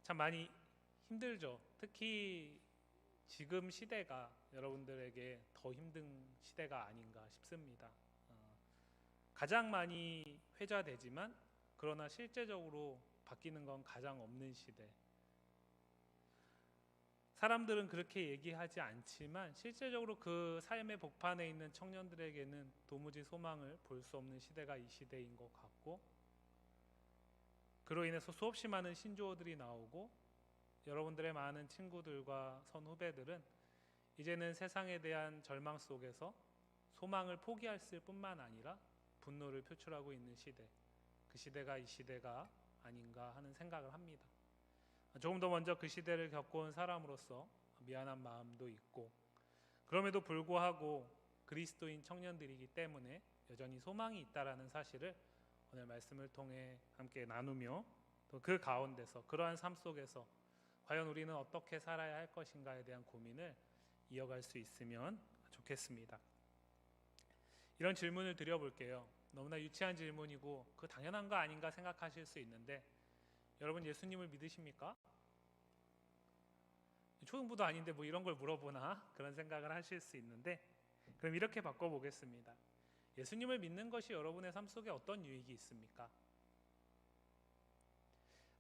참 많이 힘들죠. 특히 지금 시대가 여러분들에게 더 힘든 시대가 아닌가 싶습니다. 가장 많이 회자되지만 그러나 실제적으로 바뀌는 건 가장 없는 시대. 사람들은 그렇게 얘기하지 않지만 실제적으로 그 삶의 복판에 있는 청년들에게는 도무지 소망을 볼 수 없는 시대가 이 시대인 것 같고, 그로 인해서 수없이 많은 신조어들이 나오고 여러분들의 많은 친구들과 선후배들은 이제는 세상에 대한 절망 속에서 소망을 포기할 뿐만 아니라 분노를 표출하고 있는 시대, 그 시대가 이 시대가 아닌가 하는 생각을 합니다. 조금 더 먼저 그 시대를 겪어온 사람으로서 미안한 마음도 있고, 그럼에도 불구하고 그리스도인 청년들이기 때문에 여전히 소망이 있다라는 사실을 오늘 말씀을 통해 함께 나누며, 또 그 가운데서 그러한 삶 속에서 과연 우리는 어떻게 살아야 할 것인가에 대한 고민을 이어갈 수 있으면 좋겠습니다. 이런 질문을 드려볼게요. 너무나 유치한 질문이고 그 당연한 거 아닌가 생각하실 수 있는데, 여러분 예수님을 믿으십니까? 초등부도 아닌데 뭐 이런 걸 물어보나 그런 생각을 하실 수 있는데, 그럼 이렇게 바꿔보겠습니다. 예수님을 믿는 것이 여러분의 삶 속에 어떤 유익이 있습니까?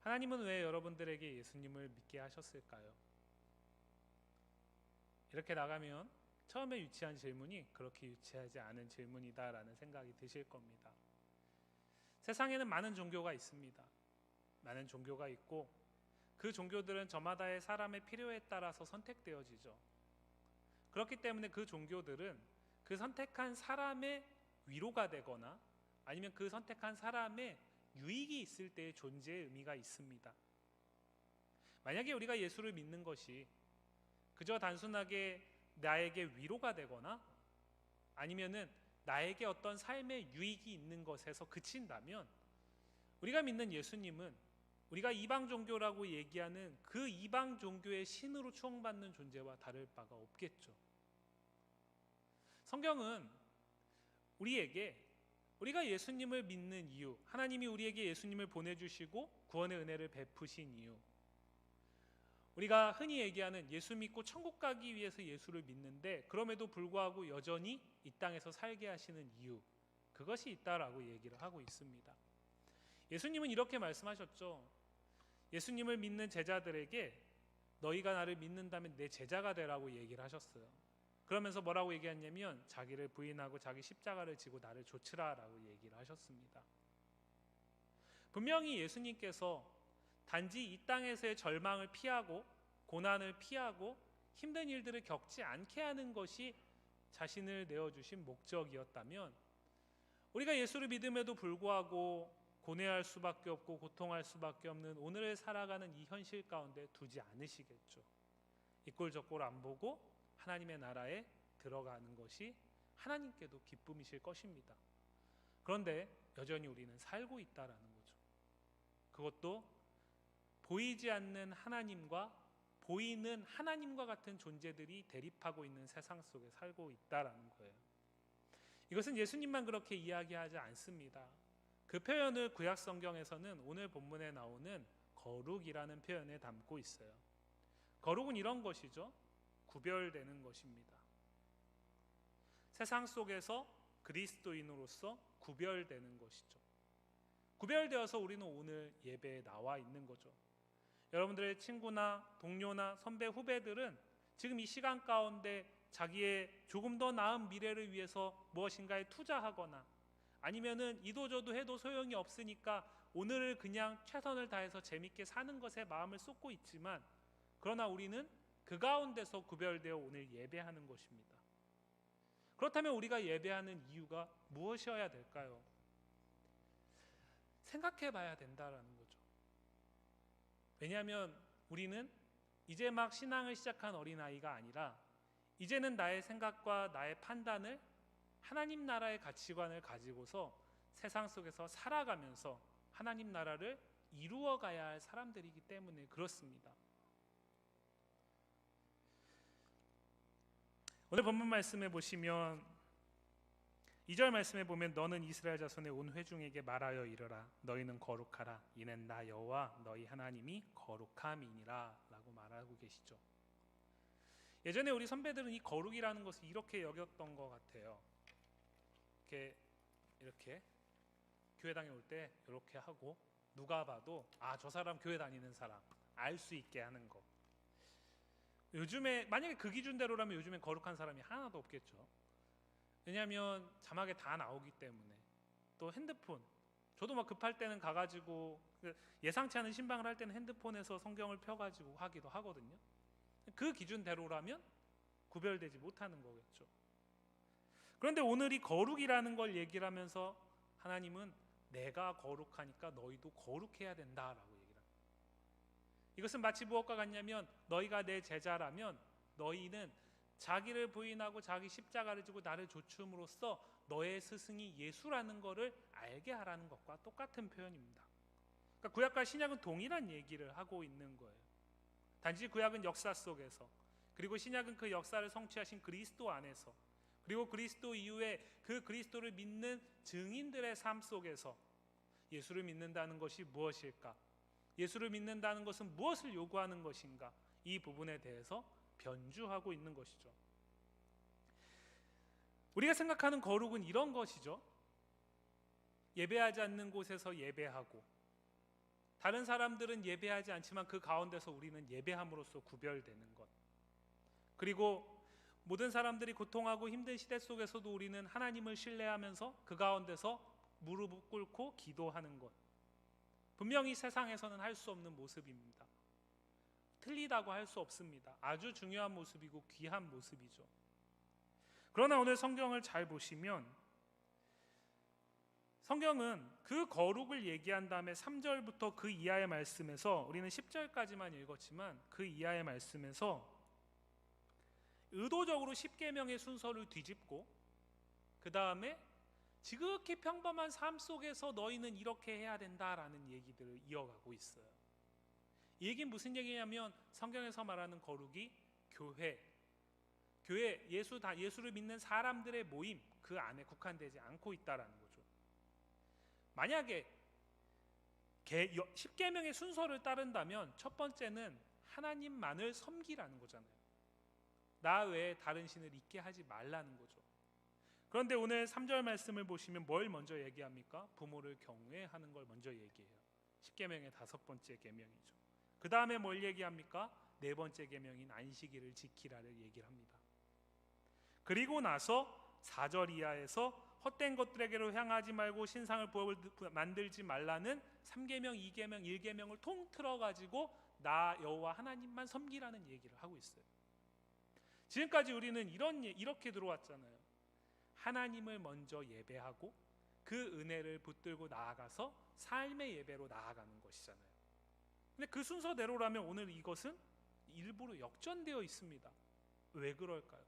하나님은 왜 여러분들에게 예수님을 믿게 하셨을까요? 이렇게 나가면 처음에 유치한 질문이 그렇게 유치하지 않은 질문이다라는 생각이 드실 겁니다. 세상에는 많은 종교가 있습니다. 많은 종교가 있고 그 종교들은 저마다의 사람의 필요에 따라서 선택되어지죠. 그렇기 때문에 그 종교들은 그 선택한 사람의 위로가 되거나 아니면 그 선택한 사람의 유익이 있을 때의 존재의 의미가 있습니다. 만약에 우리가 예수를 믿는 것이 그저 단순하게 나에게 위로가 되거나 아니면은 나에게 어떤 삶의 유익이 있는 것에서 그친다면, 우리가 믿는 예수님은 우리가 이방 종교라고 얘기하는 그 이방 종교의 신으로 추앙받는 존재와 다를 바가 없겠죠. 성경은 우리에게 우리가 예수님을 믿는 이유, 하나님이 우리에게 예수님을 보내주시고 구원의 은혜를 베푸신 이유, 우리가 흔히 얘기하는 예수 믿고 천국 가기 위해서 예수를 믿는데 그럼에도 불구하고 여전히 이 땅에서 살게 하시는 이유, 그것이 있다라고 얘기를 하고 있습니다. 예수님은 이렇게 말씀하셨죠. 예수님을 믿는 제자들에게 너희가 나를 믿는다면 내 제자가 되라고 얘기를 하셨어요. 그러면서 뭐라고 얘기했냐면 자기를 부인하고 자기 십자가를 지고 나를 좇으라라고 얘기를 하셨습니다. 분명히 예수님께서 단지 이 땅에서의 절망을 피하고 고난을 피하고 힘든 일들을 겪지 않게 하는 것이 자신을 내어주신 목적이었다면, 우리가 예수를 믿음에도 불구하고 고뇌할 수밖에 없고 고통할 수밖에 없는 오늘을 살아가는 이 현실 가운데 두지 않으시겠죠. 이꼴 저꼴 안 보고 하나님의 나라에 들어가는 것이 하나님께도 기쁨이실 것입니다. 그런데 여전히 우리는 살고 있다라는 거죠. 그것도 보이지 않는 하나님과 보이는 하나님과 같은 존재들이 대립하고 있는 세상 속에 살고 있다라는 거예요. 이것은 예수님만 그렇게 이야기하지 않습니다. 그 표현을 구약 성경에서는 오늘 본문에 나오는 거룩이라는 표현에 담고 있어요. 거룩은 이런 것이죠. 구별되는 것입니다. 세상 속에서 그리스도인으로서 구별되는 것이죠. 구별되어서 우리는 오늘 예배에 나와 있는 거죠. 여러분들의 친구나 동료나 선배 후배들은 지금 이 시간 가운데 자기의 조금 더 나은 미래를 위해서 무엇인가에 투자하거나 아니면은 이도저도 해도 소용이 없으니까 오늘을 그냥 최선을 다해서 재밌게 사는 것에 마음을 쏟고 있지만, 그러나 우리는 그 가운데서 구별되어 오늘 예배하는 것입니다. 그렇다면 우리가 예배하는 이유가 무엇이어야 될까요? 생각해 봐야 된다라는 거죠. 왜냐하면 우리는 이제 막 신앙을 시작한 어린아이가 아니라 이제는 나의 생각과 나의 판단을 하나님 나라의 가치관을 가지고서 세상 속에서 살아가면서 하나님 나라를 이루어 가야 할 사람들이기 때문에 그렇습니다. 오늘 본문 말씀에 보시면 2절 말씀에 보면 너는 이스라엘 자손의 온 회중에게 말하여 이르라 너희는 거룩하라 이는 나 여호와 너희 하나님이 거룩함이니라 라고 말하고 계시죠. 예전에 우리 선배들은 이 거룩이라는 것을 이렇게 여겼던 것 같아요. 이렇게 교회당에 올 때 이렇게 하고 누가 봐도 저 사람 교회 다니는 사람 알 수 있게 하는 거. 요즘에 만약에 그 기준대로라면 요즘엔 거룩한 사람이 하나도 없겠죠. 왜냐하면 자막에 다 나오기 때문에. 또 핸드폰, 저도 막 급할 때는 가가지고 예상치 않은 신방을 할 때는 핸드폰에서 성경을 펴가지고 하기도 하거든요. 그 기준대로라면 구별되지 못하는 거겠죠. 그런데 오늘 이 거룩이라는 걸 얘기를 하면서 하나님은 내가 거룩하니까 너희도 거룩해야 된다라고 얘기를 합니다. 이것은 마치 무엇과 같냐면 너희가 내 제자라면 너희는 자기를 부인하고 자기 십자가를 지고 나를 좇음으로써 너의 스승이 예수라는 것을 알게 하라는 것과 똑같은 표현입니다. 그러니까 구약과 신약은 동일한 얘기를 하고 있는 거예요. 단지 구약은 역사 속에서, 그리고 신약은 그 역사를 성취하신 그리스도 안에서, 그리고 그리스도 이후에 그 그리스도를 믿는 증인들의 삶 속에서 예수를 믿는다는 것이 무엇일까? 예수를 믿는다는 것은 무엇을 요구하는 것인가? 이 부분에 대해서 변주하고 있는 것이죠. 우리가 생각하는 거룩은 이런 것이죠. 예배하지 않는 곳에서 예배하고, 다른 사람들은 예배하지 않지만 그 가운데서 우리는 예배함으로써 구별되는 것. 그리고 모든 사람들이 고통하고 힘든 시대 속에서도 우리는 하나님을 신뢰하면서 그 가운데서 무릎 꿇고 기도하는 것. 분명히 세상에서는 할 수 없는 모습입니다. 틀리다고 할 수 없습니다. 아주 중요한 모습이고 귀한 모습이죠. 그러나 오늘 성경을 잘 보시면 성경은 그 거룩을 얘기한 다음에 3절부터 그 이하의 말씀에서, 우리는 10절까지만 읽었지만 그 이하의 말씀에서 의도적으로 10계명의 순서를 뒤집고 그 다음에 지극히 평범한 삶 속에서 너희는 이렇게 해야 된다라는 얘기들을 이어가고 있어요. 이 얘기는 무슨 얘기냐면 성경에서 말하는 거룩이 교회, 예수를 믿는 사람들의 모임, 그 안에 국한되지 않고 있다라는 거죠. 만약에 10계명의 순서를 따른다면 첫 번째는 하나님만을 섬기라는 거잖아요. 나 외에 다른 신을 있게 하지 말라는 거죠. 그런데 오늘 3절 말씀을 보시면 뭘 먼저 얘기합니까? 부모를 경외하는 걸 먼저 얘기해요. 10계명의 5번째 계명이죠. 그 다음에 뭘 얘기합니까? 4번째 계명인 안식일을 지키라를 얘기를 합니다. 그리고 나서 4절 이하에서 헛된 것들에게로 향하지 말고 신상을 부업을 만들지 말라는 3계명, 2계명, 1계명을 통틀어 가지고 나 여호와 하나님만 섬기라는 얘기를 하고 있어요. 지금까지 우리는 이렇게 들어왔잖아요. 하나님을 먼저 예배하고 그 은혜를 붙들고 나아가서 삶의 예배로 나아가는 것이잖아요. 근데 그 순서대로라면 오늘 이것은 일부러 역전되어 있습니다. 왜 그럴까요?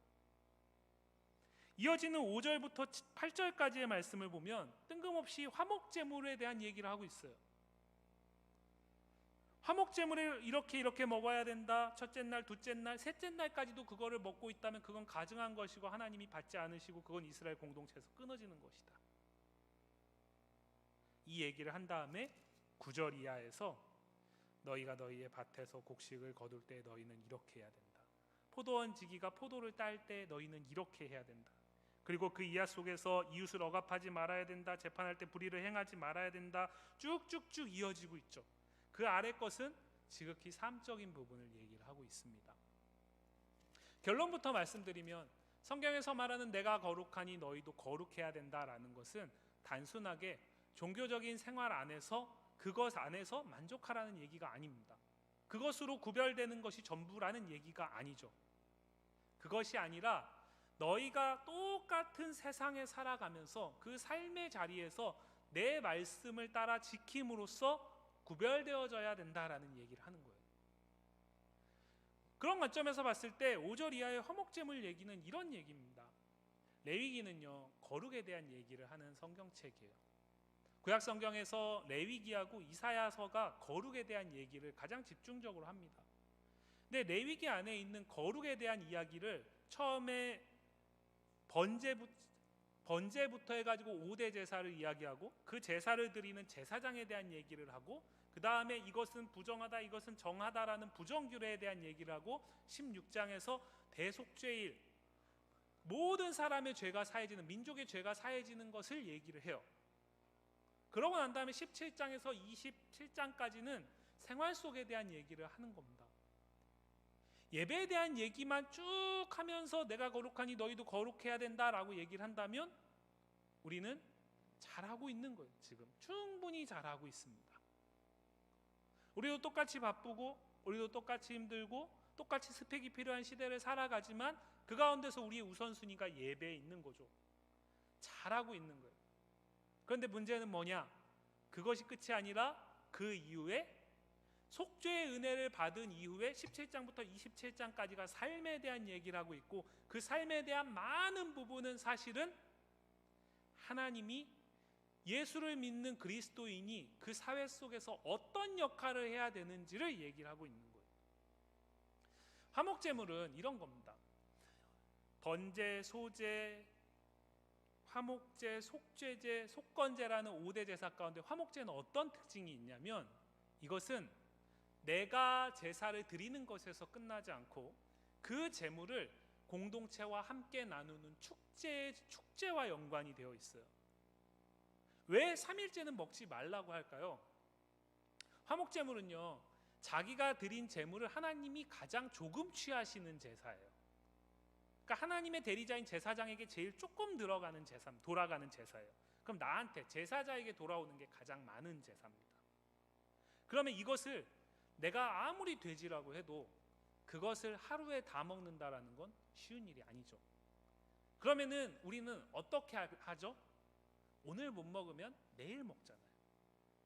이어지는 5절부터 8절까지의 말씀을 보면 뜬금없이 화목제물에 대한 얘기를 하고 있어요. 화목제물을 이렇게 먹어야 된다. 첫째 날, 둘째 날, 셋째 날까지도 그거를 먹고 있다면 그건 가증한 것이고 하나님이 받지 않으시고 그건 이스라엘 공동체에서 끊어지는 것이다. 이 얘기를 한 다음에 9절 이하에서 너희가 너희의 밭에서 곡식을 거둘 때 너희는 이렇게 해야 된다. 포도원 지기가 포도를 딸 때 너희는 이렇게 해야 된다. 그리고 그 이하 속에서 이웃을 억압하지 말아야 된다. 재판할 때 불의를 행하지 말아야 된다. 쭉쭉쭉 이어지고 있죠. 그 아래 것은 지극히 삶적인 부분을 얘기를 하고 있습니다. 결론부터 말씀드리면 성경에서 말하는 내가 거룩하니 너희도 거룩해야 된다라는 것은 단순하게 종교적인 생활 안에서 그것 안에서 만족하라는 얘기가 아닙니다. 그것으로 구별되는 것이 전부라는 얘기가 아니죠. 그것이 아니라 너희가 똑같은 세상에 살아가면서 그 삶의 자리에서 내 말씀을 따라 지킴으로써 구별되어져야 된다라는 얘기를 하는 거예요. 그런 관점에서 봤을 때 5절 이하의 화목제물 얘기는 이런 얘기입니다. 레위기는요, 거룩에 대한 얘기를 하는 성경책이에요. 구약 성경에서 레위기하고 이사야서가 거룩에 대한 얘기를 가장 집중적으로 합니다. 근데 레위기 안에 있는 거룩에 대한 이야기를 처음에 번제부터 해가지고 5대 제사를 이야기하고 그 제사를 드리는 제사장에 대한 얘기를 하고 그 다음에 이것은 부정하다 이것은 정하다라는 부정규례에 대한 얘기를 하고 16장에서 대속죄일 모든 사람의 죄가 사해지는 민족의 죄가 사해지는 것을 얘기를 해요. 그러고 난 다음에 17장에서 27장까지는 생활 속에 대한 얘기를 하는 겁니다. 예배에 대한 얘기만 쭉 하면서 내가 거룩하니 너희도 거룩해야 된다라고 얘기를 한다면 우리는 잘하고 있는 거예요. 지금 충분히 잘하고 있습니다. 우리도 똑같이 바쁘고 우리도 똑같이 힘들고 똑같이 스펙이 필요한 시대를 살아가지만 그 가운데서 우리의 우선순위가 예배에 있는 거죠. 잘하고 있는 거예요. 그런데 문제는 뭐냐? 그것이 끝이 아니라 그 이후에 속죄의 은혜를 받은 이후에 17장부터 27장까지가 삶에 대한 얘기를 하고 있고 그 삶에 대한 많은 부분은 사실은 하나님이 예수를 믿는 그리스도인이 그 사회 속에서 어떤 역할을 해야 되는지를 얘기를 하고 있는 거예요. 화목제물은 이런 겁니다. 번제, 소제, 화목제, 속죄제, 속건제라는 5대 제사 가운데 화목제는 어떤 특징이 있냐면 이것은 내가 제사를 드리는 것에서 끝나지 않고 그 제물을 공동체와 함께 나누는 축제와 연관이 되어 있어요. 왜 3일째는 먹지 말라고 할까요? 화목제물은요, 자기가 드린 제물을 하나님이 가장 조금 취하시는 제사예요. 그러니까 하나님의 대리자인 제사장에게 제일 조금 돌아가는 제사예요. 그럼 나한테 제사자에게 돌아오는 게 가장 많은 제사입니다. 그러면 이것을 내가 아무리 돼지라고 해도 그것을 하루에 다 먹는다라는 건 쉬운 일이 아니죠. 그러면은 우리는 어떻게 하죠? 오늘 못 먹으면 내일 먹잖아요.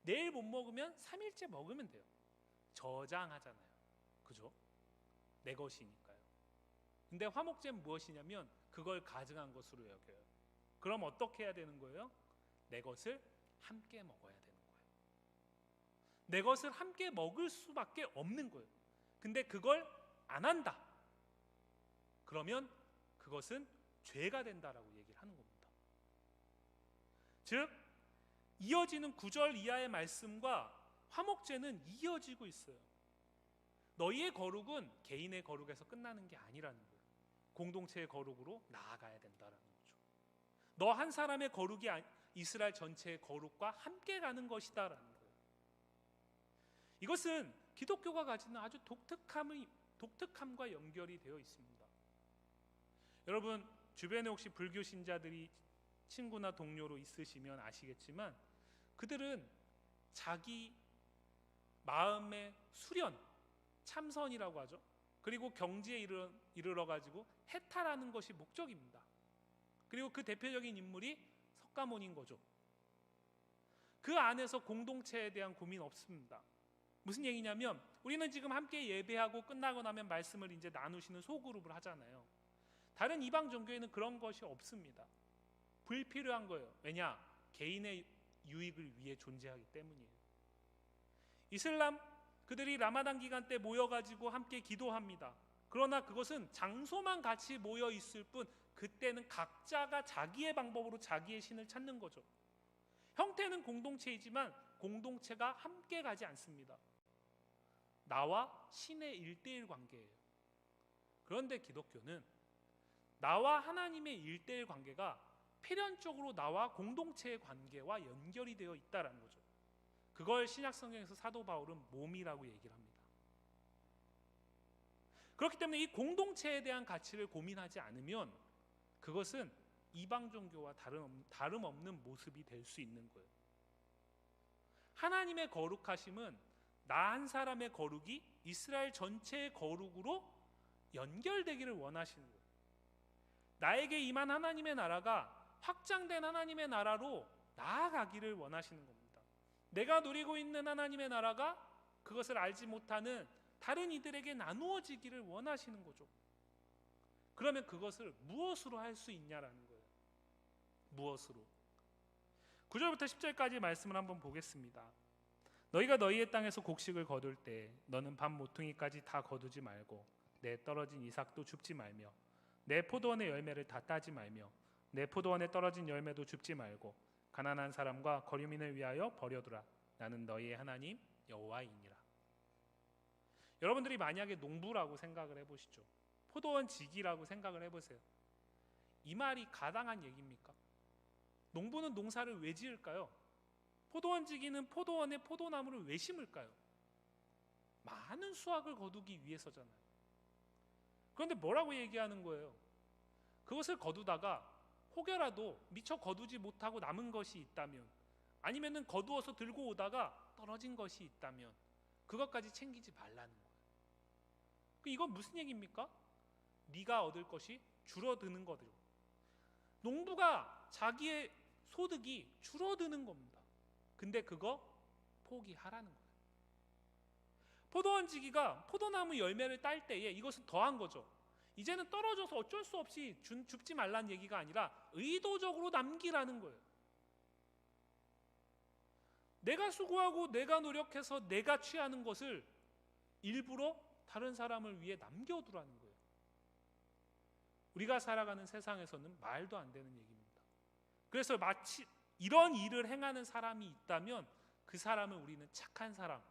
내일 못 먹으면 3일째 먹으면 돼요. 저장하잖아요. 그죠? 내 것이니까요. 근데 화목제는 무엇이냐면 그걸 가증한 것으로 여겨요. 그럼 어떻게 해야 되는 거예요? 내 것을 함께 먹어야 되는 거예요. 내 것을 함께 먹을 수밖에 없는 거예요. 근데 그걸 안 한다. 그러면 그것은 죄가 된다라고 얘기를 하는 겁니다. 즉 이어지는 9절 이하의 말씀과 화목제는 이어지고 있어요. 너희의 거룩은 개인의 거룩에서 끝나는 게 아니라는 거예요. 공동체의 거룩으로 나아가야 된다라는 거죠. 너 한 사람의 거룩이 이스라엘 전체의 거룩과 함께 가는 것이다라는 거예요. 이것은 기독교가 가지는 아주 독특함과 연결이 되어 있습니다. 여러분 주변에 혹시 불교 신자들이 친구나 동료로 있으시면 아시겠지만 그들은 자기 마음의 수련, 참선이라고 하죠. 그리고 경지에 이르러가지고 해탈하는 것이 목적입니다. 그리고 그 대표적인 인물이 석가모니인 거죠. 그 안에서 공동체에 대한 고민 없습니다. 무슨 얘기냐면 우리는 지금 함께 예배하고 끝나고 나면 말씀을 이제 나누시는 소그룹을 하잖아요. 다른 이방 종교에는 그런 것이 없습니다. 불필요한 거예요. 왜냐? 개인의 유익을 위해 존재하기 때문이에요. 이슬람 그들이 라마단 기간 때 모여가지고 함께 기도합니다. 그러나 그것은 장소만 같이 모여 있을 뿐 그때는 각자가 자기의 방법으로 자기의 신을 찾는 거죠. 형태는 공동체이지만 공동체가 함께 가지 않습니다. 나와 신의 1:1 관계예요. 그런데 기독교는 나와 하나님의 1:1 관계가 필연적으로 나와 공동체의 관계와 연결이 되어 있다는 거죠. 그걸 신약 성경에서 사도 바울은 몸이라고 얘기를 합니다. 그렇기 때문에 이 공동체에 대한 가치를 고민하지 않으면 그것은 이방 종교와 다름없는 모습이 될 수 있는 거예요. 하나님의 거룩하심은 나 한 사람의 거룩이 이스라엘 전체의 거룩으로 연결되기를 원하시는 거예요. 나에게 임한 하나님의 나라가 확장된 하나님의 나라로 나아가기를 원하시는 겁니다. 내가 누리고 있는 하나님의 나라가 그것을 알지 못하는 다른 이들에게 나누어지기를 원하시는 거죠. 그러면 그것을 무엇으로 할 수 있냐라는 거예요. 무엇으로? 9절부터 10절까지 말씀을 한번 보겠습니다. 너희가 너희의 땅에서 곡식을 거둘 때 너는 반 모퉁이까지 다 거두지 말고 내 떨어진 이삭도 줍지 말며 내 포도원의 열매를 다 따지 말며 내 포도원에 떨어진 열매도 줍지 말고 가난한 사람과 거류민을 위하여 버려두라. 나는 너희의 하나님 여호와이니라. 여러분들이 만약에 농부라고 생각을 해보시죠. 포도원 지기라고 생각을 해보세요. 이 말이 가당한 얘기입니까? 농부는 농사를 왜 지을까요? 포도원 지기는 포도원에 포도나무를 왜 심을까요? 많은 수확을 거두기 위해서잖아요. 그런데 뭐라고 얘기하는 거예요? 그것을 거두다가 혹여라도 미처 거두지 못하고 남은 것이 있다면, 아니면은 거두어서 들고 오다가 떨어진 것이 있다면 그것까지 챙기지 말라는 거예요. 이건 무슨 얘기입니까? 네가 얻을 것이 줄어드는 거죠. 농부가 자기의 소득이 줄어드는 겁니다. 근데 그거 포기하라는 거예요. 포도원 지기가 포도나무 열매를 딸 때에 이것은 더한 거죠. 이제는 떨어져서 어쩔 수 없이 줍지 말라는 얘기가 아니라 의도적으로 남기라는 거예요. 내가 수고하고 내가 노력해서 내가 취하는 것을 일부러 다른 사람을 위해 남겨두라는 거예요. 우리가 살아가는 세상에서는 말도 안 되는 얘기입니다. 그래서 마치 이런 일을 행하는 사람이 있다면 그 사람을 우리는 착한 사람,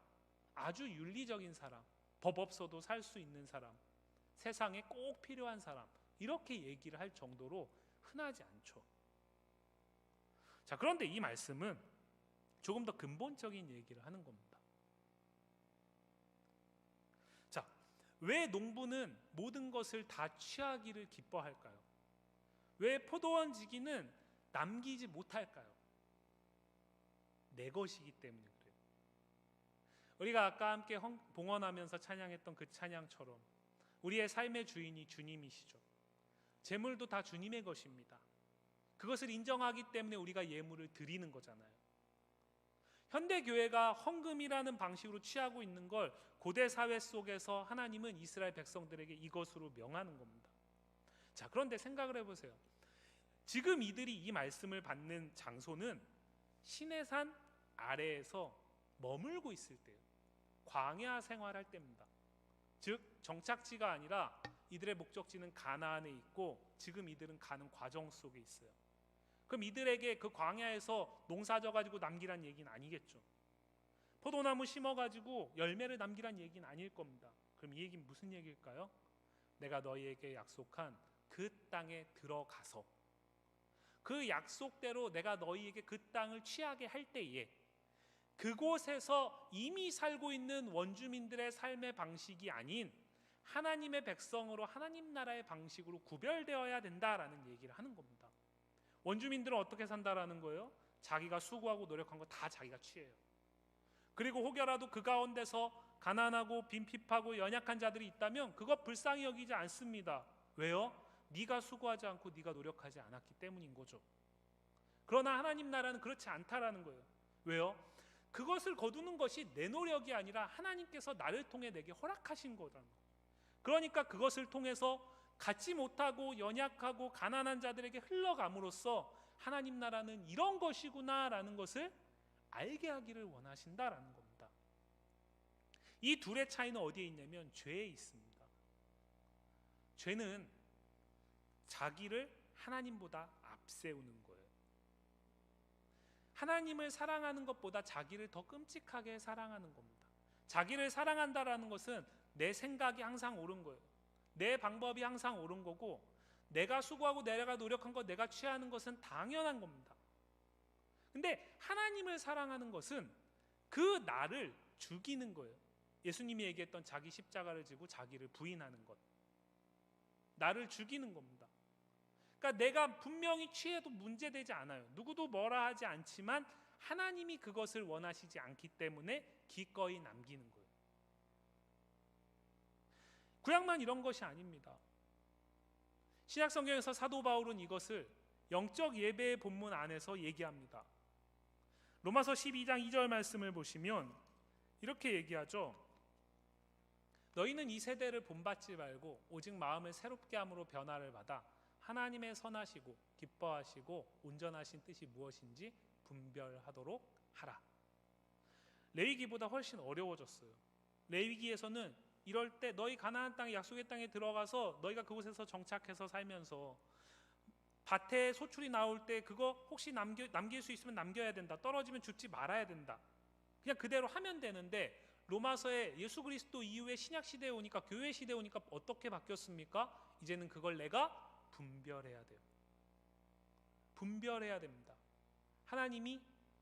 아주 윤리적인 사람, 법 없어도 살 수 있는 사람, 세상에 꼭 필요한 사람, 이렇게 얘기를 할 정도로 흔하지 않죠. 자, 그런데 이 말씀은 조금 더 근본적인 얘기를 하는 겁니다. 자, 왜 농부는 모든 것을 다 취하기를 기뻐할까요? 왜 포도원 지기는 남기지 못할까요? 내 것이기 때문에 그래요. 우리가 아까 함께 봉헌하면서 찬양했던 그 찬양처럼 우리의 삶의 주인이 주님이시죠. 재물도 다 주님의 것입니다. 그것을 인정하기 때문에 우리가 예물을 드리는 거잖아요. 현대 교회가 헌금이라는 방식으로 취하고 있는 걸 고대 사회 속에서 하나님은 이스라엘 백성들에게 이것으로 명하는 겁니다. 자, 그런데 생각을 해보세요. 지금 이들이 이 말씀을 받는 장소는 시내산 아래에서 머물고 있을 때예요. 광야 생활할 때입니다. 즉 정착지가 아니라 이들의 목적지는 가나안에 있고 지금 이들은 가는 과정 속에 있어요. 그럼 이들에게 그 광야에서 농사 져가지고 남기란 얘기는 아니겠죠. 포도나무 심어가지고 열매를 남기란 얘기는 아닐 겁니다. 그럼 이 얘기는 무슨 얘기일까요? 내가 너희에게 약속한 그 땅에 들어가서 그 약속대로 내가 너희에게 그 땅을 취하게 할 때에 그곳에서 이미 살고 있는 원주민들의 삶의 방식이 아닌 하나님의 백성으로 하나님 나라의 방식으로 구별되어야 된다라는 얘기를 하는 겁니다. 원주민들은 어떻게 산다라는 거예요? 자기가 수고하고 노력한 거 다 자기가 취해요. 그리고 혹여라도 그 가운데서 가난하고 빈핍하고 연약한 자들이 있다면 그것 불쌍히 여기지 않습니다. 왜요? 네가 수고하지 않고 네가 노력하지 않았기 때문인 거죠. 그러나 하나님 나라는 그렇지 않다라는 거예요. 왜요? 그것을 거두는 것이 내 노력이 아니라 하나님께서 나를 통해 내게 허락하신 거라는 거예요. 그러니까 그것을 통해서 갖지 못하고 연약하고 가난한 자들에게 흘러감으로써 하나님 나라는 이런 것이구나라는 것을 알게 하기를 원하신다라는 겁니다. 이 둘의 차이는 어디에 있냐면 죄에 있습니다. 죄는 자기를 하나님보다 앞세우는 거예요. 하나님을 사랑하는 것보다 자기를 더 끔찍하게 사랑하는 겁니다. 자기를 사랑한다라는 것은 내 생각이 항상 옳은 거예요. 내 방법이 항상 옳은 거고 내가 수고하고 내가 노력한 것, 내가 취하는 것은 당연한 겁니다. 근데 하나님을 사랑하는 것은 그 나를 죽이는 거예요. 예수님이 얘기했던 자기 십자가를 지고 자기를 부인하는 것, 나를 죽이는 겁니다. 그러니까 내가 분명히 취해도 문제되지 않아요. 누구도 뭐라 하지 않지만 하나님이 그것을 원하시지 않기 때문에 기꺼이 남기는 거예요. 구약만 이런 것이 아닙니다. 신약 성경에서 사도 바울은 이것을 영적 예배의 본문 안에서 얘기합니다. 로마서 12장 2절 말씀을 보시면 이렇게 얘기하죠. 너희는 이 세대를 본받지 말고 오직 마음을 새롭게 함으로 변화를 받아 하나님의 선하시고 기뻐하시고 온전하신 뜻이 무엇인지 분별하도록 하라. 레위기보다 훨씬 어려워졌어요. 레위기에서는 이럴 때 너희 가나안 땅 약속의 땅에 들어가서 너희가 그곳에서 정착해서 살면서 밭에 소출이 나올 때 그거 혹시 남길 수 있으면 남겨야 된다. 떨어지면 줍지 말아야 된다. 그냥 그대로 하면 되는데 로마서에 예수 그리스도 이후에 신약 시대에 오니까, 교회 시대에 오니까 어떻게 바뀌었습니까? 이제는 그걸 내가 분별해야 돼요. 분별해야 됩니다. 하나님이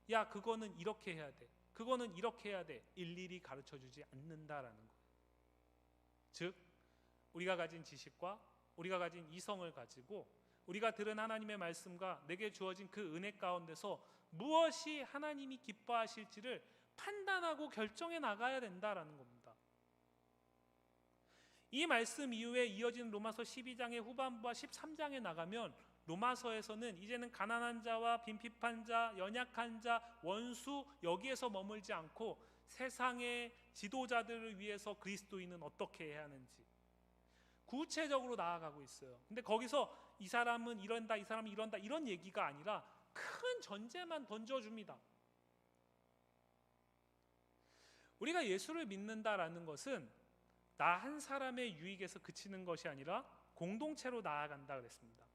야 그거는 이렇게 해야 돼, 그거는 이렇게 해야 돼, 일일이 가르쳐주지 않는다라는 거예요. 즉 우리가 가진 지식과 우리가 가진 이성을 가지고 우리가 들은 하나님의 말씀과 내게 주어진 그 은혜 가운데서 무엇이 하나님이 기뻐하실지를 판단하고 결정해 나가야 된다라는 겁니다. 이 말씀 이후에 이어진 로마서 12장의 후반부와 13장에 나가면 로마서에서는 이제는 가난한 자와 빈핍한 자, 연약한 자, 원수 여기에서 머물지 않고 세상의 지도자들을 위해서 그리스도인은 어떻게 해야 하는지 구체적으로 나아가고 있어요. 근데 거기서 이 사람은 이런다, 이 사람은 이런다 이런 얘기가 아니라 큰 전제만 던져줍니다. 우리가 예수를 믿는다라는 것은 나 한 사람의 유익에서 그치는 것이 아니라 공동체로 나아간다 그랬습니다.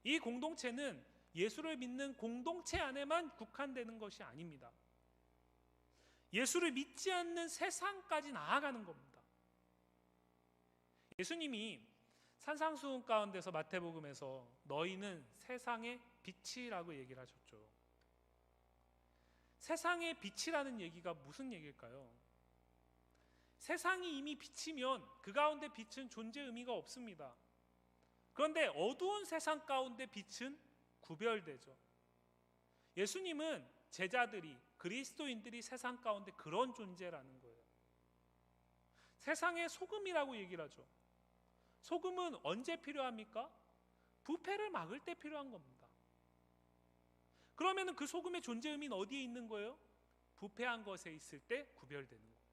이 공동체는 예수를 믿는 공동체 안에만 국한되는 것이 아닙니다. 예수를 믿지 않는 세상까지 나아가는 겁니다. 예수님이 산상수훈 가운데서 마태복음에서 너희는 세상의 빛이라고 얘기를 하셨죠. 세상의 빛이라는 얘기가 무슨 얘기일까요? 세상이 이미 빛이면 그 가운데 빛은 존재 의미가 없습니다. 그런데 어두운 세상 가운데 빛은 구별되죠. 예수님은 제자들이, 그리스도인들이 세상 가운데 그런 존재라는 거예요. 세상의 소금이라고 얘기를 하죠. 소금은 언제 필요합니까? 부패를 막을 때 필요한 겁니다. 그러면 그 소금의 존재 의미는 어디에 있는 거예요? 부패한 것에 있을 때 구별되는 거예요.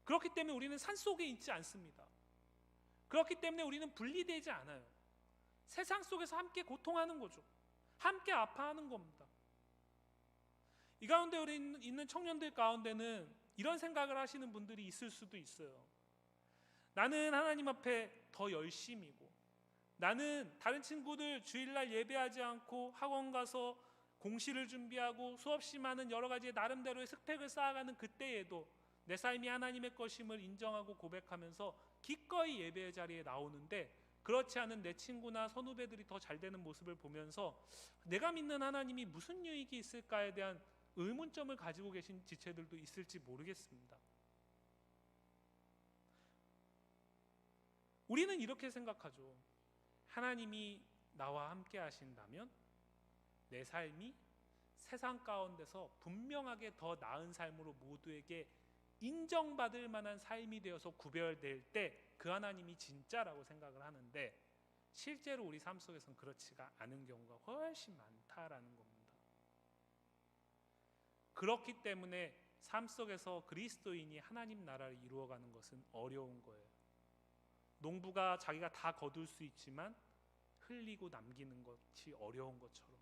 그렇기 때문에 우리는 산속에 있지 않습니다. 그렇기 때문에 우리는 분리되지 않아요. 세상 속에서 함께 고통하는 거죠. 함께 아파하는 겁니다. 이 가운데 우리 있는 청년들 가운데는 이런 생각을 하시는 분들이 있을 수도 있어요. 나는 하나님 앞에 더 열심이고, 나는 다른 친구들 주일날 예배하지 않고 학원 가서 공시를 준비하고 수없이 많은 여러 가지 나름대로의 스펙을 쌓아가는 그때에도 내 삶이 하나님의 것임을 인정하고 고백하면서 기꺼이 예배의 자리에 나오는데, 그렇지 않은 내 친구나 선후배들이 더 잘 되는 모습을 보면서 내가 믿는 하나님이 무슨 유익이 있을까에 대한 의문점을 가지고 계신 지체들도 있을지 모르겠습니다. 우리는 이렇게 생각하죠. 하나님이 나와 함께 하신다면 내 삶이 세상 가운데서 분명하게 더 나은 삶으로 모두에게 인정받을 만한 삶이 되어서 구별될 때 그 하나님이 진짜라고 생각을 하는데, 실제로 우리 삶 속에서는 그렇지가 않은 경우가 훨씬 많다라는 겁니다. 그렇기 때문에 삶 속에서 그리스도인이 하나님 나라를 이루어가는 것은 어려운 거예요. 농부가 자기가 다 거둘 수 있지만 흘리고 남기는 것이 어려운 것처럼,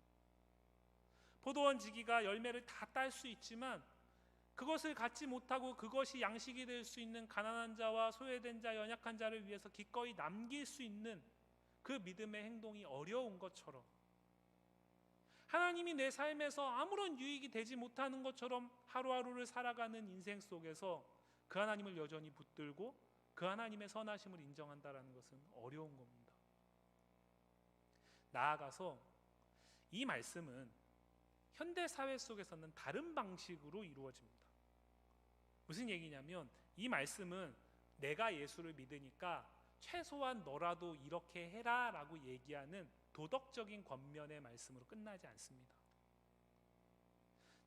포도원 지기가 열매를 다 딸 수 있지만 그것을 갖지 못하고 그것이 양식이 될 수 있는 가난한 자와 소외된 자, 연약한 자를 위해서 기꺼이 남길 수 있는 그 믿음의 행동이 어려운 것처럼, 하나님이 내 삶에서 아무런 유익이 되지 못하는 것처럼 하루하루를 살아가는 인생 속에서 그 하나님을 여전히 붙들고 그 하나님의 선하심을 인정한다는 것은 어려운 겁니다. 나아가서 이 말씀은 현대 사회 속에서는 다른 방식으로 이루어집니다. 무슨 얘기냐면, 이 말씀은 내가 예수를 믿으니까 최소한 너라도 이렇게 해라 라고 얘기하는 도덕적인 권면의 말씀으로 끝나지 않습니다.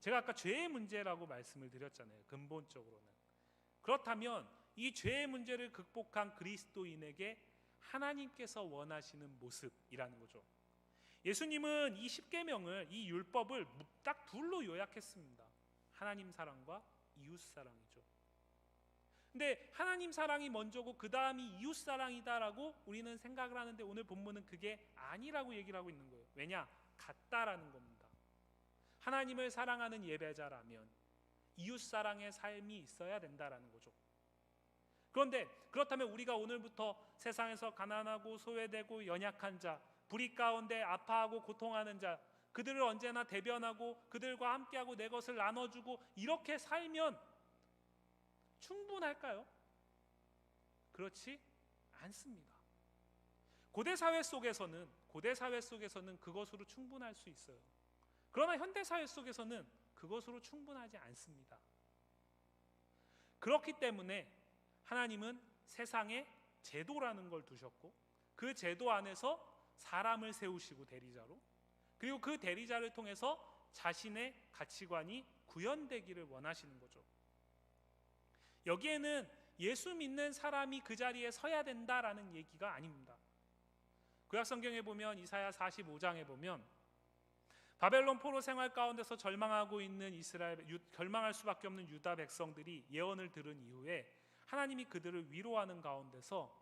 제가 아까 죄의 문제라고 말씀을 드렸잖아요. 근본적으로는. 그렇다면 이 죄의 문제를 극복한 그리스도인에게 하나님께서 원하시는 모습이라는 거죠. 예수님은 이 십계명을, 이 율법을 딱 둘로 요약했습니다. 하나님 사랑과 이웃 사랑이죠. 근데 하나님 사랑이 먼저고 그 다음이 이웃 사랑이다라고 우리는 생각을 하는데, 오늘 본문은 그게 아니라고 얘기를 하고 있는 거예요. 왜냐? 같다라는 겁니다. 하나님을 사랑하는 예배자라면 이웃 사랑의 삶이 있어야 된다라는 거죠. 그런데 그렇다면 우리가 오늘부터 세상에서 가난하고 소외되고 연약한 자, 불의 가운데 아파하고 고통하는 자, 그들을 언제나 대변하고 그들과 함께하고 내 것을 나눠주고 이렇게 살면 충분할까요? 그렇지 않습니다. 고대 사회 속에서는 그것으로 충분할 수 있어요. 그러나 현대 사회 속에서는 그것으로 충분하지 않습니다. 그렇기 때문에 하나님은 세상에 제도라는 걸 두셨고 그 제도 안에서 사람을 세우시고 대리자로, 그리고 그 대리자를 통해서 자신의 가치관이 구현되기를 원하시는 거죠. 여기에는 예수 믿는 사람이 그 자리에 서야 된다라는 얘기가 아닙니다. 구약 성경에 보면 이사야 45장에 보면 바벨론 포로 생활 가운데서 절망하고 있는 절망할 수밖에 없는 유다 백성들이 예언을 들은 이후에 하나님이 그들을 위로하는 가운데서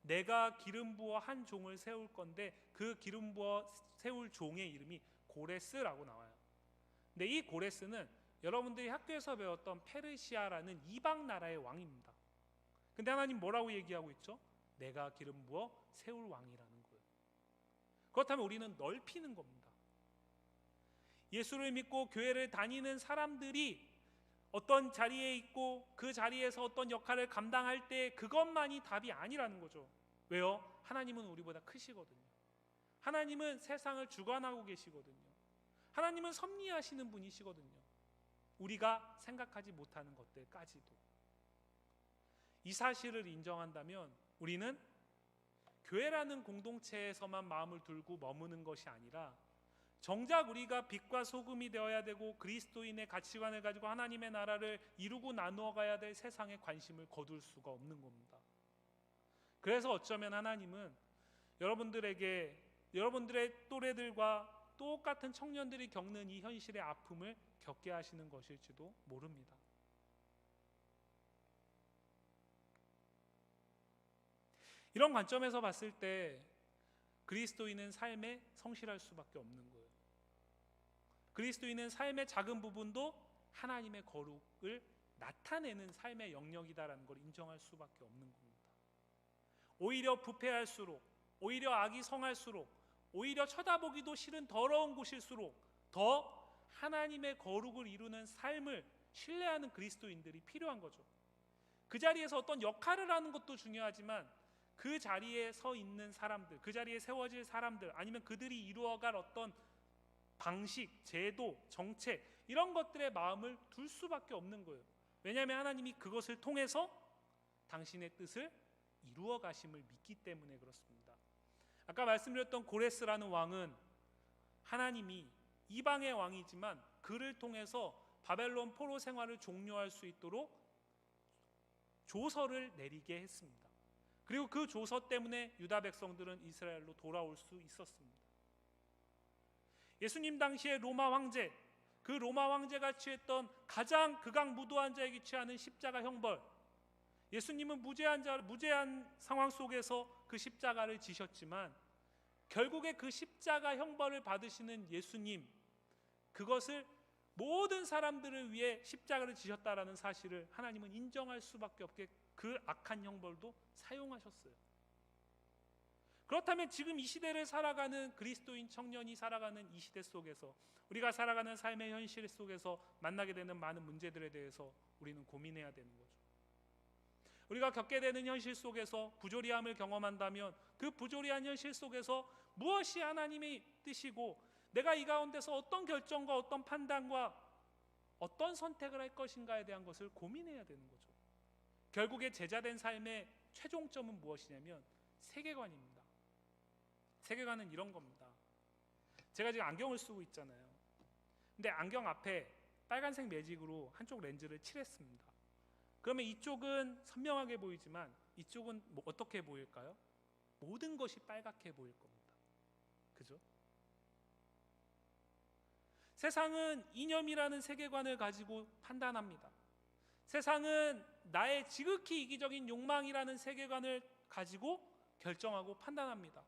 내가 기름 부어 한 종을 세울 건데 그 기름 부어 세울 종의 이름이 고레스라고 나와요. 근데 이 고레스는 여러분들이 학교에서 배웠던 페르시아라는 이방 나라의 왕입니다. 근데 하나님 뭐라고 얘기하고 있죠? 내가 기름 부어 세울 왕이라는 거예요. 그렇다면 우리는 넓히는 겁니다. 예수를 믿고 교회를 다니는 사람들이 어떤 자리에 있고 그 자리에서 어떤 역할을 감당할 때 그것만이 답이 아니라는 거죠. 왜요? 하나님은 우리보다 크시거든요. 하나님은 세상을 주관하고 계시거든요. 하나님은 섭리하시는 분이시거든요. 우리가 생각하지 못하는 것들까지도. 이 사실을 인정한다면 우리는 교회라는 공동체에서만 마음을 두고 머무는 것이 아니라 정작 우리가 빛과 소금이 되어야 되고 그리스도인의 가치관을 가지고 하나님의 나라를 이루고 나누어 가야 될 세상에 관심을 거둘 수가 없는 겁니다. 그래서 어쩌면 하나님은 여러분들의 또래들과 똑같은 청년들이 겪는 이 현실의 아픔을 겪게 하시는 것일지도 모릅니다. 이런 관점에서 봤을 때 그리스도인은 삶에 성실할 수밖에 없는 거예요. 그리스도인은 삶의 작은 부분도 하나님의 거룩을 나타내는 삶의 영역이다라는 걸 인정할 수밖에 없는 겁니다. 오히려 부패할수록, 오히려 악이 성할수록, 오히려 쳐다보기도 싫은 더러운 곳일수록 더 하나님의 거룩을 이루는 삶을 신뢰하는 그리스도인들이 필요한 거죠. 그 자리에서 어떤 역할을 하는 것도 중요하지만 그 자리에 서 있는 사람들, 그 자리에 세워질 사람들, 아니면 그들이 이루어갈 어떤 방식, 제도, 정책 이런 것들에 마음을 둘 수밖에 없는 거예요. 왜냐하면 하나님이 그것을 통해서 당신의 뜻을 이루어 가심을 믿기 때문에 그렇습니다. 아까 말씀드렸던 고레스라는 왕은 하나님이 이방의 왕이지만 그를 통해서 바벨론 포로 생활을 종료할 수 있도록 조서를 내리게 했습니다. 그리고 그 조서 때문에 유다 백성들은 이스라엘로 돌아올 수 있었습니다. 예수님 당시에 로마 황제, 그 로마 황제가 취했던 가장 극악무도한 자에게 취하는 십자가 형벌, 예수님은 무죄한 상황 속에서 그 십자가를 지셨지만 결국에 그 십자가 형벌을 받으시는 예수님, 그것을 모든 사람들을 위해 십자가를 지셨다라는 사실을 하나님은 인정할 수밖에 없게 그 악한 형벌도 사용하셨어요. 그렇다면 지금 이 시대를 살아가는 그리스도인 청년이 살아가는 이 시대 속에서 우리가 살아가는 삶의 현실 속에서 만나게 되는 많은 문제들에 대해서 우리는 고민해야 되는 거죠. 우리가 겪게 되는 현실 속에서 부조리함을 경험한다면 그 부조리한 현실 속에서 무엇이 하나님의 뜻이고 내가 이 가운데서 어떤 결정과 어떤 판단과 어떤 선택을 할 것인가에 대한 것을 고민해야 되는 거죠. 결국에 제자된 삶의 최종점은 무엇이냐면 세계관입니다. 세계관은 이런 겁니다. 제가 지금 안경을 쓰고 있잖아요. 근데 안경 앞에 빨간색 매직으로 한쪽 렌즈를 칠했습니다. 그러면 이쪽은 선명하게 보이지만 이쪽은 어떻게 보일까요? 모든 것이 빨갛게 보일 겁니다. 그죠? 세상은 이념이라는 세계관을 가지고 판단합니다. 세상은 나의 지극히 이기적인 욕망이라는 세계관을 가지고 결정하고 판단합니다.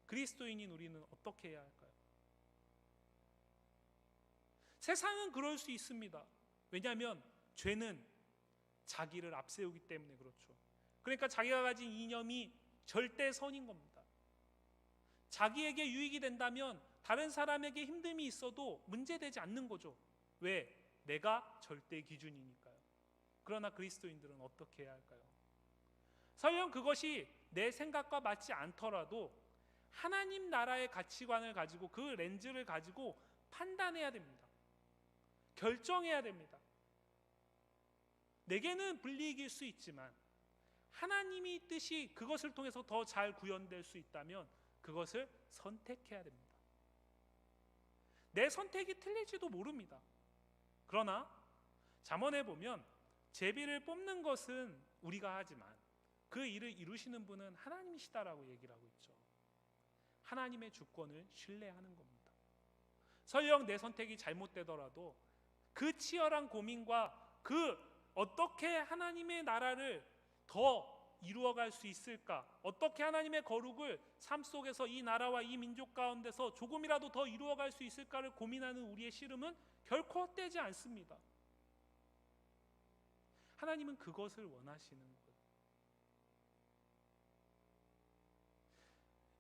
그리스도인인 우리는 어떻게 해야 할까요? 세상은 그럴 수 있습니다. 왜냐하면 죄는 자기를 앞세우기 때문에 그렇죠. 그러니까 자기가 가진 이념이 절대 선인 겁니다. 자기에게 유익이 된다면 다른 사람에게 힘듦이 있어도 문제되지 않는 거죠. 왜? 내가 절대 기준이니까요. 그러나 그리스도인들은 어떻게 해야 할까요? 설령 그것이 내 생각과 맞지 않더라도 하나님 나라의 가치관을 가지고 그 렌즈를 가지고 판단해야 됩니다. 결정해야 됩니다. 내게는 불이익일 수 있지만 하나님의 뜻이 그것을 통해서 더 잘 구현될 수 있다면 그것을 선택해야 됩니다. 내 선택이 틀릴지도 모릅니다. 그러나 잠언에 보면 제비를 뽑는 것은 우리가 하지만 그 일을 이루시는 분은 하나님이시다라고 얘기를 하고 있죠. 하나님의 주권을 신뢰하는 겁니다. 설령 내 선택이 잘못되더라도 그 치열한 고민과 그 어떻게 하나님의 나라를 더 이루어갈 수 있을까, 어떻게 하나님의 거룩을 삶 속에서 이 나라와 이 민족 가운데서 조금이라도 더 이루어갈 수 있을까를 고민하는 우리의 씨름은 결코 헛되지 않습니다. 하나님은 그것을 원하시는 거예요.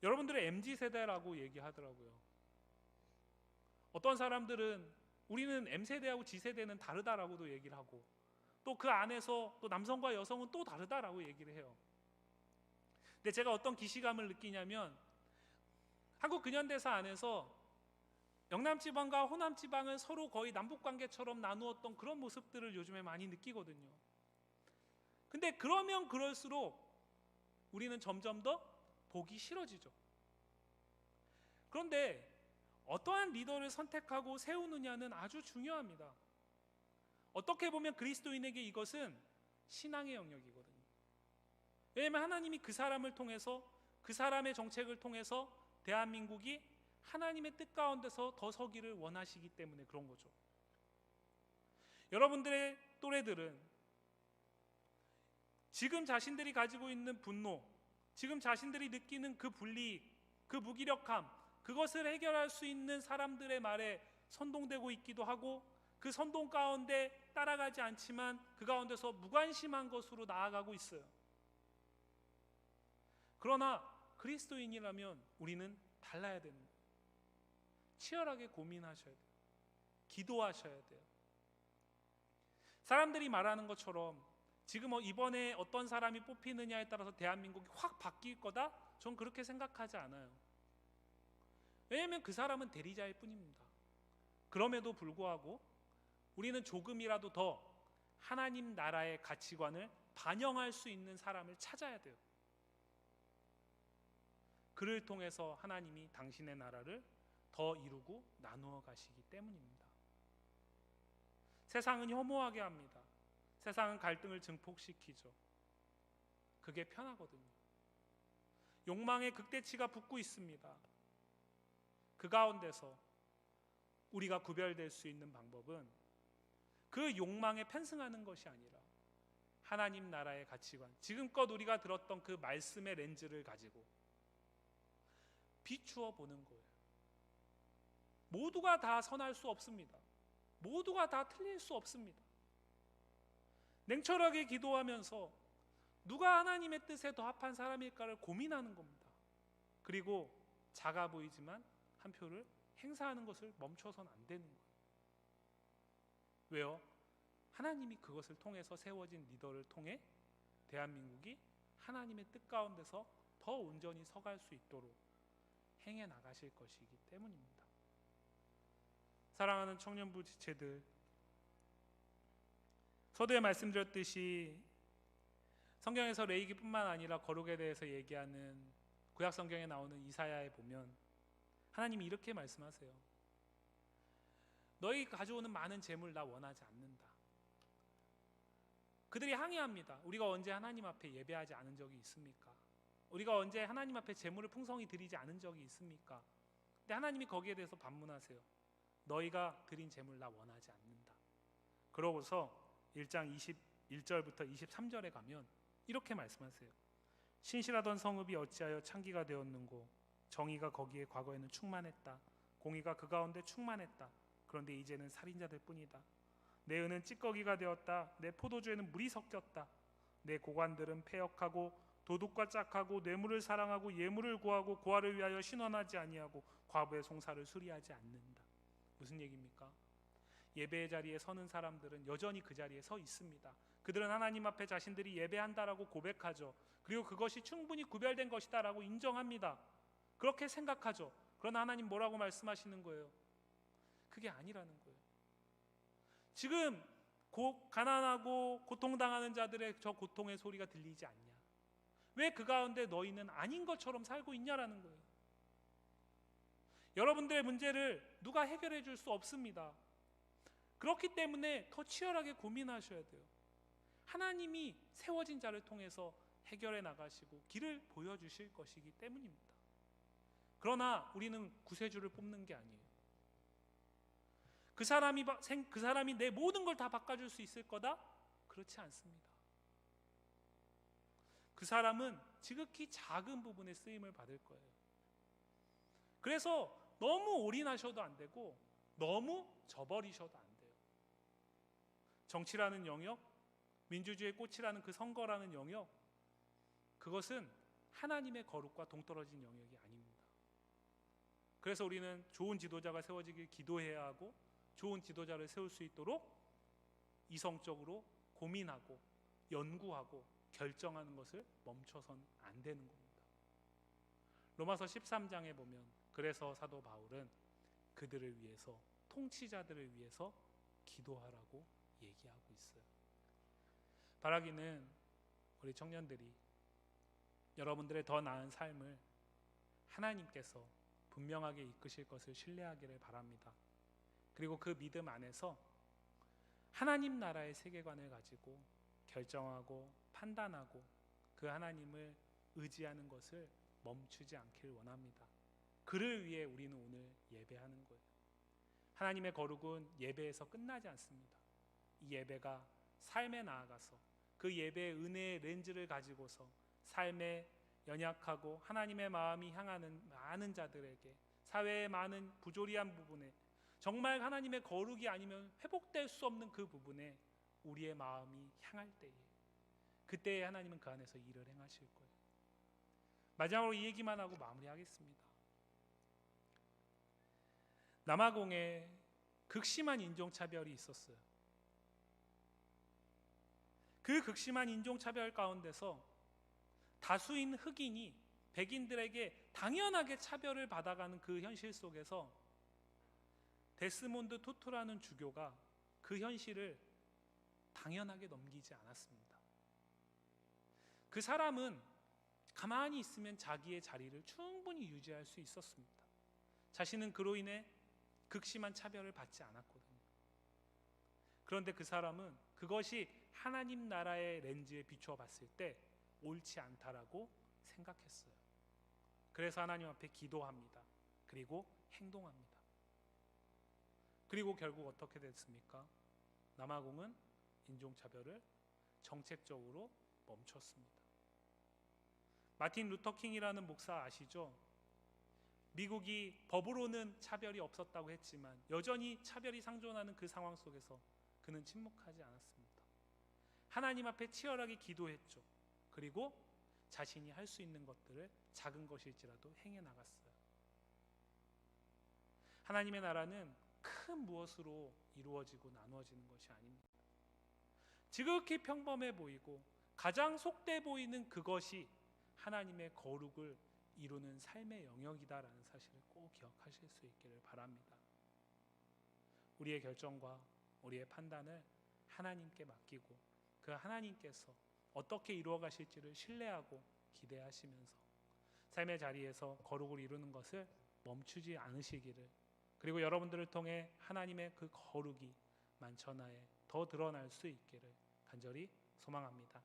여러분들의 MZ세대라고 얘기하더라고요. 어떤 사람들은 우리는 M세대하고 G세대는 다르다라고도 얘기를 하고, 또 그 안에서 또 남성과 여성은 또 다르다라고 얘기를 해요. 근데 제가 어떤 기시감을 느끼냐면 한국 근현대사 안에서 영남지방과 호남지방을 서로 거의 남북관계처럼 나누었던 그런 모습들을 요즘에 많이 느끼거든요. 근데 그러면 그럴수록 우리는 점점 더 보기 싫어지죠. 그런데 어떠한 리더를 선택하고 세우느냐는 아주 중요합니다. 어떻게 보면 그리스도인에게 이것은 신앙의 영역이거든요. 왜냐하면 하나님이 그 사람을 통해서, 그 사람의 정책을 통해서 대한민국이 하나님의 뜻 가운데서 더 서기를 원하시기 때문에 그런 거죠. 여러분들의 또래들은 지금 자신들이 가지고 있는 분노, 지금 자신들이 느끼는 그 불이익, 그 무기력함, 그것을 해결할 수 있는 사람들의 말에 선동되고 있기도 하고, 그 선동 가운데 따라가지 않지만 그 가운데서 무관심한 것으로 나아가고 있어요. 그러나 그리스도인이라면 우리는 달라야 되는 거예요. 치열하게 고민하셔야 돼요. 기도하셔야 돼요. 사람들이 말하는 것처럼 지금 이번에 어떤 사람이 뽑히느냐에 따라서 대한민국이 확 바뀔 거다? 전 그렇게 생각하지 않아요. 왜냐하면 그 사람은 대리자일 뿐입니다. 그럼에도 불구하고 우리는 조금이라도 더 하나님 나라의 가치관을 반영할 수 있는 사람을 찾아야 돼요. 그를 통해서 하나님이 당신의 나라를 더 이루고 나누어 가시기 때문입니다. 세상은 혐오하게 합니다. 세상은 갈등을 증폭시키죠. 그게 편하거든요. 욕망의 극대치가 붙고 있습니다. 그 가운데서 우리가 구별될 수 있는 방법은 그 욕망에 편승하는 것이 아니라 하나님 나라의 가치관, 지금껏 우리가 들었던 그 말씀의 렌즈를 가지고 비추어 보는 거예요. 모두가 다 선할 수 없습니다. 모두가 다 틀릴 수 없습니다. 냉철하게 기도하면서 누가 하나님의 뜻에 더 합한 사람일까를 고민하는 겁니다. 그리고 작아 보이지만 한 표를 행사하는 것을 멈춰서는 안 되는 거예요. 왜요? 하나님이 그것을 통해서 세워진 리더를 통해 대한민국이 하나님의 뜻 가운데서 더 온전히 서갈 수 있도록 행해 나가실 것이기 때문입니다. 사랑하는 청년부 지체들, 서두에 말씀드렸듯이 성경에서 레위기뿐만 아니라 거룩에 대해서 얘기하는 구약 성경에 나오는 이사야에 보면 하나님이 이렇게 말씀하세요. 너희 가져오는 많은 재물 나 원하지 않는다. 그들이 항의합니다. 우리가 언제 하나님 앞에 예배하지 않은 적이 있습니까? 우리가 언제 하나님 앞에 재물을 풍성히 드리지 않은 적이 있습니까? 근데 하나님이 거기에 대해서 반문하세요. 너희가 드린 재물 나 원하지 않는다. 그러고서 1장 21절부터 23절에 가면 이렇게 말씀하세요. 신실하던 성읍이 어찌하여 창기가 되었는고, 정의가 거기에 과거에는 충만했다. 공의가 그 가운데 충만했다. 그런데 이제는 살인자들 뿐이다. 내 은은 찌꺼기가 되었다. 내 포도주에는 물이 섞였다. 내 고관들은 폐역하고 도둑과 짝하고 뇌물을 사랑하고 예물을 구하고 고아를 위하여 신원하지 아니하고 과부의 송사를 수리하지 않는다. 무슨 얘기입니까? 예배의 자리에 서는 사람들은 여전히 그 자리에 서 있습니다. 그들은 하나님 앞에 자신들이 예배한다라고 고백하죠. 그리고 그것이 충분히 구별된 것이다라고 인정합니다. 그렇게 생각하죠. 그러나 하나님 뭐라고 말씀하시는 거예요? 그게 아니라는 거예요. 지금 가난하고 고통당하는 자들의 저 고통의 소리가 들리지 않냐? 왜 그 가운데 너희는 아닌 것처럼 살고 있냐라는 거예요. 여러분들의 문제를 누가 해결해 줄 수 없습니다. 그렇기 때문에 더 치열하게 고민하셔야 돼요. 하나님이 세워진 자를 통해서 해결해 나가시고 길을 보여주실 것이기 때문입니다. 그러나 우리는 구세주를 뽑는 게 아니에요. 그 사람이 내 모든 걸 다 바꿔줄 수 있을 거다? 그렇지 않습니다. 그 사람은 지극히 작은 부분에 쓰임을 받을 거예요. 그래서 너무 올인하셔도 안 되고 너무 저버리셔도 안 돼요. 정치라는 영역, 민주주의의 꽃이라는 그 선거라는 영역, 그것은 하나님의 거룩과 동떨어진 영역이 아닙니다. 그래서 우리는 좋은 지도자가 세워지길 기도해야 하고 좋은 지도자를 세울 수 있도록 이성적으로 고민하고 연구하고 결정하는 것을 멈춰선 안 되는 겁니다. 로마서 13장에 보면 그래서 사도 바울은 그들을 위해서, 통치자들을 위해서 기도하라고 얘기하고 있어요. 바라기는 우리 청년들이 여러분들의 더 나은 삶을 하나님께서 분명하게 이끄실 것을 신뢰하기를 바랍니다. 그리고 그 믿음 안에서 하나님 나라의 세계관을 가지고 결정하고 판단하고 그 하나님을 의지하는 것을 멈추지 않길 원합니다. 그를 위해 우리는 오늘 예배하는 거예요. 하나님의 거룩은 예배에서 끝나지 않습니다. 이 예배가 삶에 나아가서 그 예배의 은혜의 렌즈를 가지고서 삶에 연약하고 하나님의 마음이 향하는 많은 자들에게, 사회의 많은 부조리한 부분에, 정말 하나님의 거룩이 아니면 회복될 수 없는 그 부분에 우리의 마음이 향할 때에, 그때에 하나님은 그 안에서 일을 행하실 거예요. 마지막으로 이 얘기만 하고 마무리하겠습니다. 남아공에 극심한 인종차별이 있었어요. 그 극심한 인종차별 가운데서 다수인 흑인이 백인들에게 당연하게 차별을 받아가는 그 현실 속에서 데스몬드 투투라는 주교가 그 현실을 당연하게 넘기지 않았습니다. 그 사람은 가만히 있으면 자기의 자리를 충분히 유지할 수 있었습니다. 자신은 그로 인해 극심한 차별을 받지 않았거든요. 그런데 그 사람은 그것이 하나님 나라의 렌즈에 비추어 봤을 때 옳지 않다라고 생각했어요. 그래서 하나님 앞에 기도합니다. 그리고 행동합니다. 그리고 결국 어떻게 됐습니까? 남아공은 인종차별을 정책적으로 멈췄습니다. 마틴 루터 킹이라는 목사 아시죠? 미국이 법으로는 차별이 없었다고 했지만 여전히 차별이 상존하는 그 상황 속에서 그는 침묵하지 않았습니다. 하나님 앞에 치열하게 기도했죠. 그리고 자신이 할 수 있는 것들을 작은 것일지라도 행해 나갔어요. 하나님의 나라는 큰 무엇으로 이루어지고 나누어지는 것이 아닙니다. 지극히 평범해 보이고 가장 속돼 보이는 그것이 하나님의 거룩을 이루는 삶의 영역이다라는 사실을 꼭 기억하실 수 있기를 바랍니다. 우리의 결정과 우리의 판단을 하나님께 맡기고 그 하나님께서 어떻게 이루어 가실지를 신뢰하고 기대하시면서 삶의 자리에서 거룩을 이루는 것을 멈추지 않으시기를, 그리고 여러분들을 통해 하나님의 그 거룩이 만천하에 더 드러날 수 있기를 간절히 소망합니다.